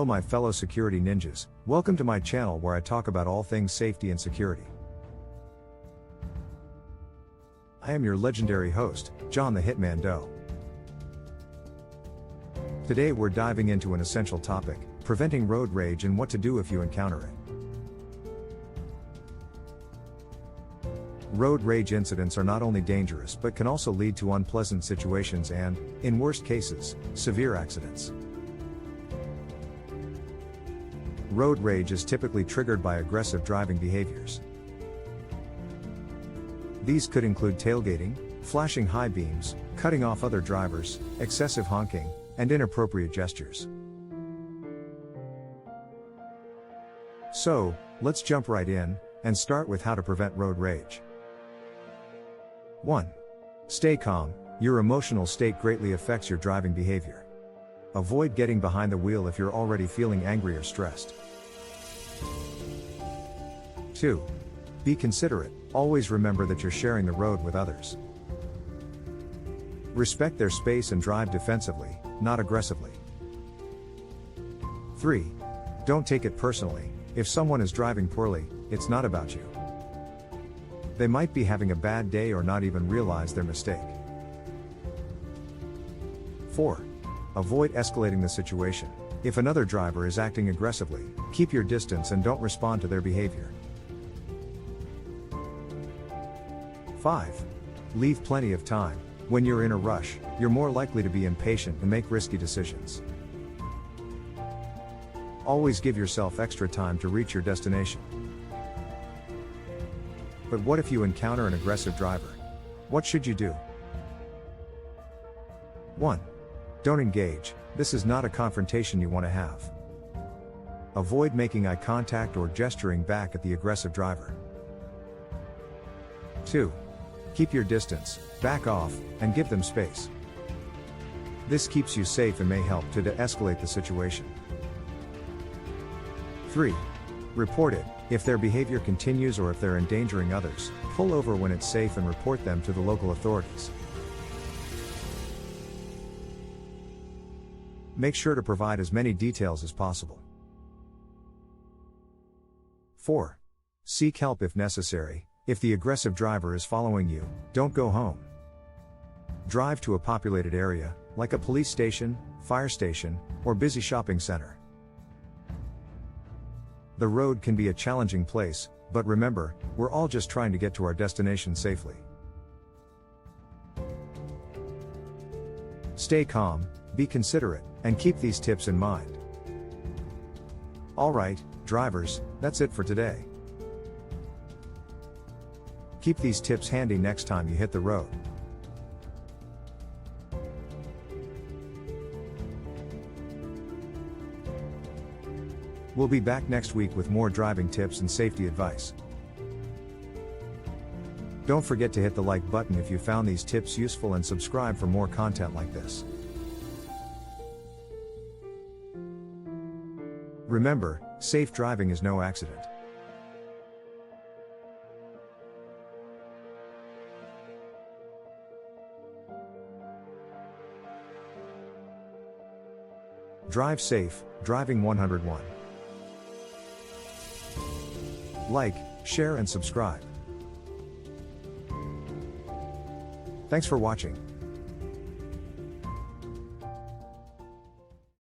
Hello my fellow security ninjas, welcome to my channel where I talk about all things safety and security. I am your legendary host, John the Hitman Doe. Today we're diving into an essential topic, preventing road rage and what to do if you encounter it. Road rage incidents are not only dangerous but can also lead to unpleasant situations and, in worst cases, severe accidents. Road rage is typically triggered by aggressive driving behaviors. These could include tailgating, flashing high beams, cutting off other drivers, excessive honking, and inappropriate gestures. So, let's jump right in, and start with how to prevent road rage. 1. Stay calm. Your emotional state greatly affects your driving behavior. Avoid getting behind the wheel if you're already feeling angry or stressed. 2. Be considerate. Always remember that you're sharing the road with others. Respect their space and drive defensively, not aggressively. 3. Don't take it personally. If someone is driving poorly, it's not about you. They might be having a bad day or not even realize their mistake. 4. Avoid escalating the situation. If another driver is acting aggressively, keep your distance and don't respond to their behavior. 5. Leave plenty of time. When you're in a rush, you're more likely to be impatient and make risky decisions. Always give yourself extra time to reach your destination. But what if you encounter an aggressive driver? What should you do? 1. Don't engage. This is not a confrontation you want to have. Avoid making eye contact or gesturing back at the aggressive driver. 2. Keep your distance, back off, and give them space. This keeps you safe and may help to de-escalate the situation. 3. Report it. If their behavior continues or if they're endangering others, pull over when it's safe and report them to the local authorities. Make sure to provide as many details as possible. 4. Seek help if necessary. If the aggressive driver is following you, don't go home. Drive to a populated area, like a police station, fire station, or busy shopping center. The road can be a challenging place, but remember, we're all just trying to get to our destination safely. Stay calm, be considerate, and keep these tips in mind. Alright, drivers, that's it for today. Keep these tips handy next time you hit the road. We'll be back next week with more driving tips and safety advice. Don't forget to hit the like button if you found these tips useful and subscribe for more content like this. Remember, safe driving is no accident. Drive safe, Driving 101. Like, share and subscribe. Thanks for watching.